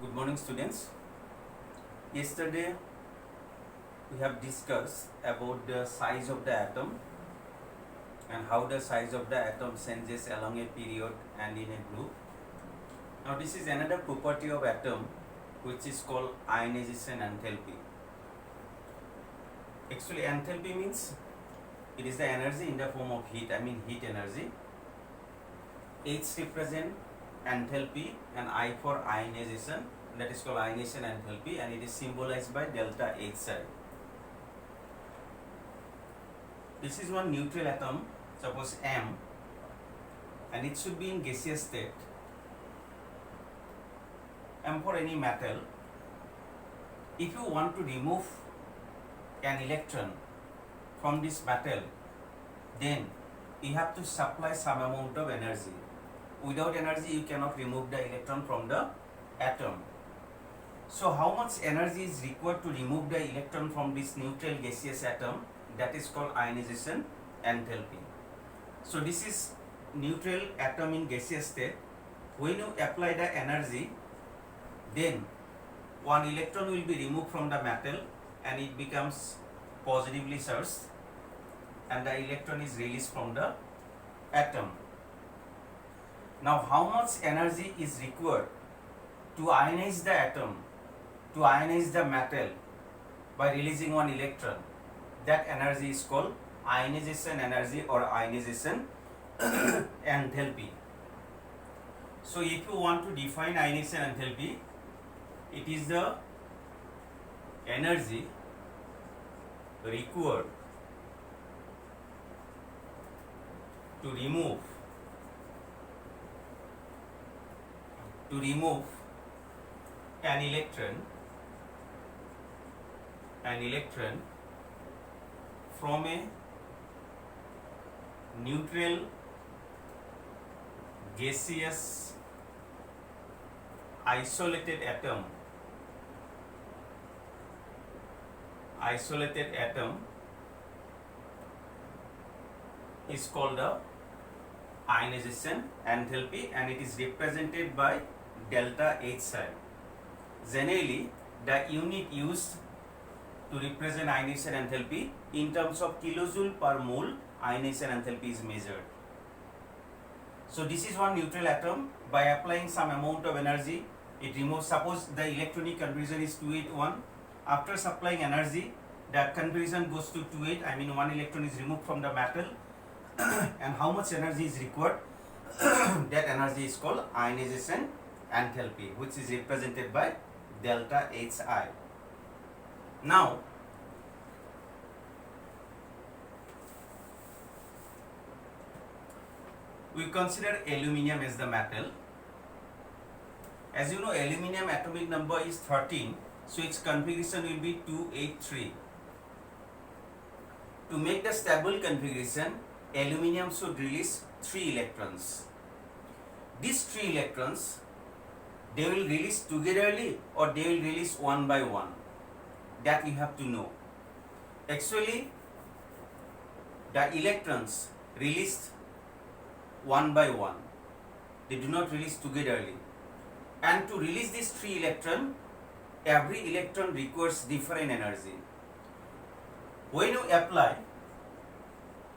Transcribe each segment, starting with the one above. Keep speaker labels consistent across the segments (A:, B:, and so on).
A: Good morning, students. Yesterday we have discussed about the size of the atom and how the size of the atom changes along a period and in a group. Now this is another property of atom which is called ionization enthalpy. Actually enthalpy means it is the energy in the form of heat, heat energy. H represent enthalpy and I for ionization, that is called ionization enthalpy, and it is symbolized by delta H psi. This is one neutral atom, suppose M, and it should be in gaseous state. M for any metal. If you want to remove an electron from this metal, then you have to supply some amount of energy. Without energy, you cannot remove the electron from the atom. So how much energy is required to remove the electron from this neutral gaseous atom? That is called ionization enthalpy. So this is neutral atom in gaseous state. When you apply the energy, then one electron will be removed from the metal and it becomes positively charged, and the electron is released from the atom. Now how much energy is required to ionize the atom, to ionize the metal by releasing one electron? That energy is called ionization energy or ionization enthalpy. So if you want to define ionization enthalpy, it is the energy required to remove an electron from a neutral gaseous isolated atom is called the ionization enthalpy, and it is represented by delta H psi. Generally, the unit used to represent ionization enthalpy in terms of kilojoule per mole, ionization enthalpy is measured. So this is one neutral atom. By applying some amount of energy, it removes, suppose the electronic configuration is 281. After supplying energy, the configuration goes to 28, one electron is removed from the metal and how much energy is required? That energy is called ionization enthalpy, which is represented by delta Hi. Now we consider aluminium as the metal. As you know, aluminium atomic number is 13, so its configuration will be 283. To make the stable configuration, aluminium should release 3 electrons. These 3 electrons, they will release togetherly or they will release one by one. That you have to know. Actually, the electrons released one by one. They do not release togetherly. And to release these 3 electrons, every electron requires different energy. When you apply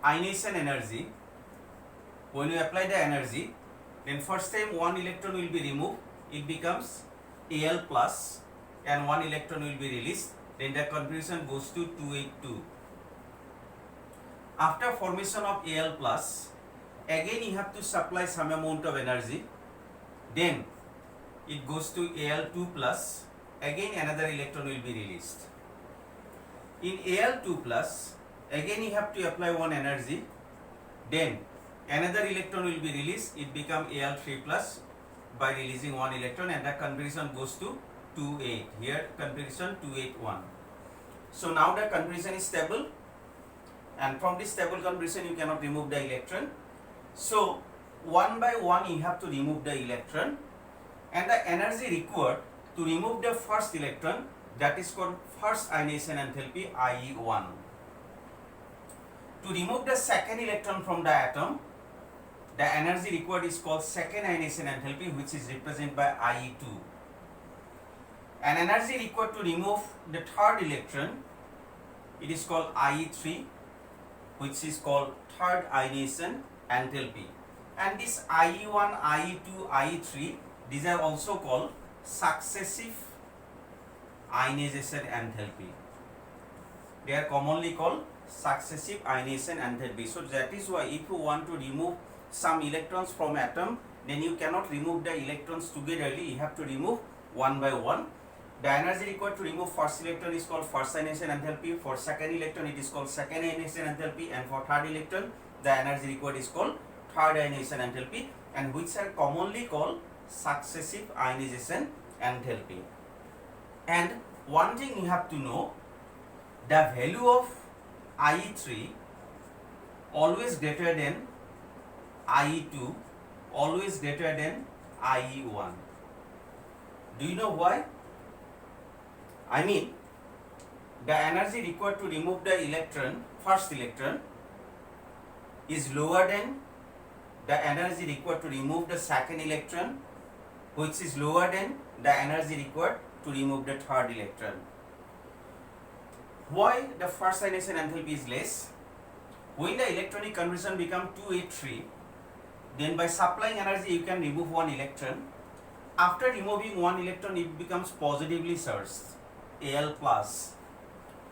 A: ionization energy, then first time one electron will be removed, it becomes Al plus, and one electron will be released, then the configuration goes to 282. After formation of Al plus, again you have to supply some amount of energy, then it goes to Al2 plus, again another electron will be released. In Al2 plus, again you have to apply one energy, then another electron will be released, it becomes Al3 plus by releasing one electron, and the configuration goes to 28. Here configuration 281. So now the configuration is stable, and from this stable configuration you cannot remove the electron. So one by one you have to remove the electron, and the energy required to remove the first electron, that is called first ionization enthalpy, IE1. To remove the second electron from the atom, the energy required is called second ionization enthalpy, which is represented by IE2. and energy required to remove the third electron, it is called IE3, which is called third ionization enthalpy. And this IE1, IE2, IE3, these are also called successive ionization enthalpy. They are commonly called successive ionization enthalpy. So that is why if you want to remove some electrons from atom, then you cannot remove the electrons togetherly, you have to remove one by one. The energy required to remove first electron is called first ionization enthalpy. For second electron it is called second ionization enthalpy, and for third electron the energy required is called third ionization enthalpy, and which are commonly called successive ionization enthalpy. And one thing you have to know, the value of IE3 always greater than IE2, always greater than IE1. Do you know why? I mean, the energy required to remove the electron, first electron, is lower than the energy required to remove the second electron, which is lower than the energy required to remove the third electron. Why the first ionization enthalpy is less? When the electronic configuration becomes 2A3, then by supplying energy you can remove one electron. After removing one electron, it becomes positively charged, Al plus.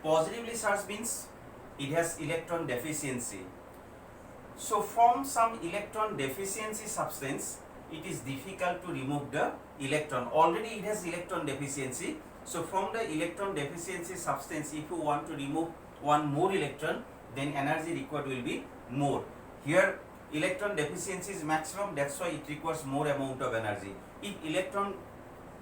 A: Positively charged means it has electron deficiency. So from some electron deficiency substance, it is difficult to remove the electron. Already it has electron deficiency. So from the electron deficiency substance, if you want to remove one more electron, then energy required will be more. Here electron deficiency is maximum, that's why it requires more amount of energy. If electron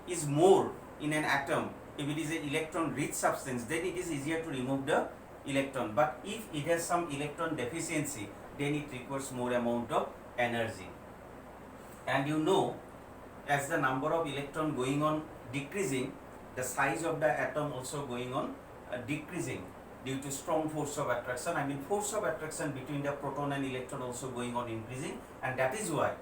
A: is more in an atom, if it is an electron rich substance, then it is easier to remove the electron. But if it has some electron deficiency, then it requires more amount of energy. And you know, as the number of electron going on decreasing, the size of the atom also going on decreasing due to strong force of attraction. I mean, force of attraction between the proton and electron also going on increasing, and that is why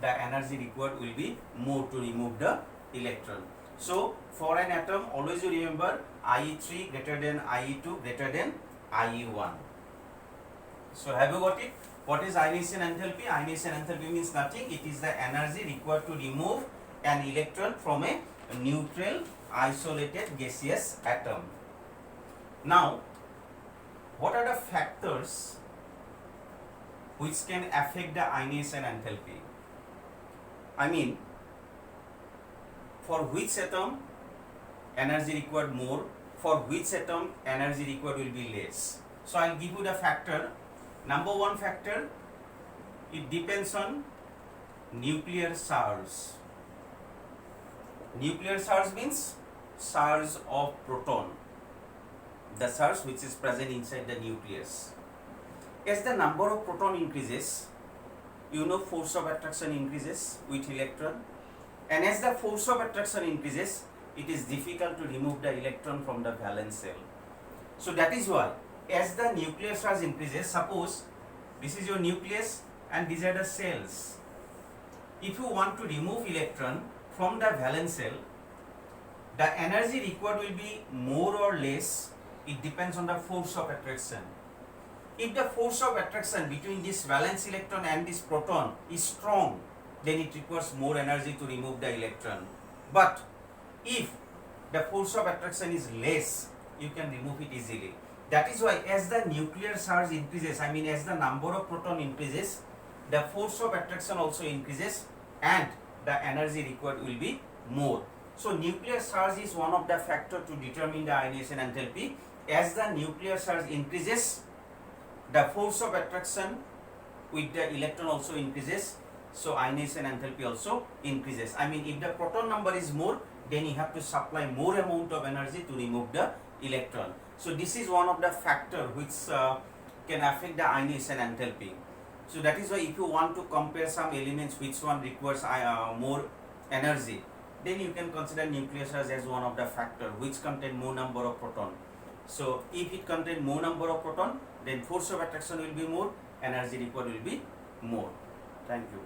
A: the energy required will be more to remove the electron. So for an atom, always you remember IE3 greater than IE2 greater than IE1. So have you got it? What is ionization enthalpy? Ionization enthalpy means nothing. It is the energy required to remove an electron from a neutral isolated gaseous atom. Now, what are the factors which can affect the ionization enthalpy? I mean, for which atom energy required more, for which atom energy required will be less. So I will give you the factor. Number one factor, it depends on nuclear charge. Nuclear charge means charge of proton, the charge which is present inside the nucleus. As the number of proton increases, you know, force of attraction increases with electron, and as the force of attraction increases, it is difficult to remove the electron from the valence shell. So that is why, as the nuclear charge increases, suppose this is your nucleus and these are the cells. If you want to remove electron from the valence shell, the energy required will be more or less. It depends on the force of attraction. If the force of attraction between this valence electron and this proton is strong, then it requires more energy to remove the electron. But if the force of attraction is less, you can remove it easily. That is why as the nuclear charge increases, I mean as the number of proton increases, the force of attraction also increases and the energy required will be more. So nuclear charge is one of the factors to determine the ionization enthalpy. As the nuclear charge increases, the force of attraction with the electron also increases, so ionization enthalpy also increases. I mean, if the proton number is more, then you have to supply more amount of energy to remove the electron. So this is one of the factors which can affect the ionization enthalpy. So that is why if you want to compare some elements which one requires more energy, then you can consider nuclear charge as one of the factors which contain more number of proton. So if it contains more number of proton, then force of attraction will be more, energy required will be more. Thank you.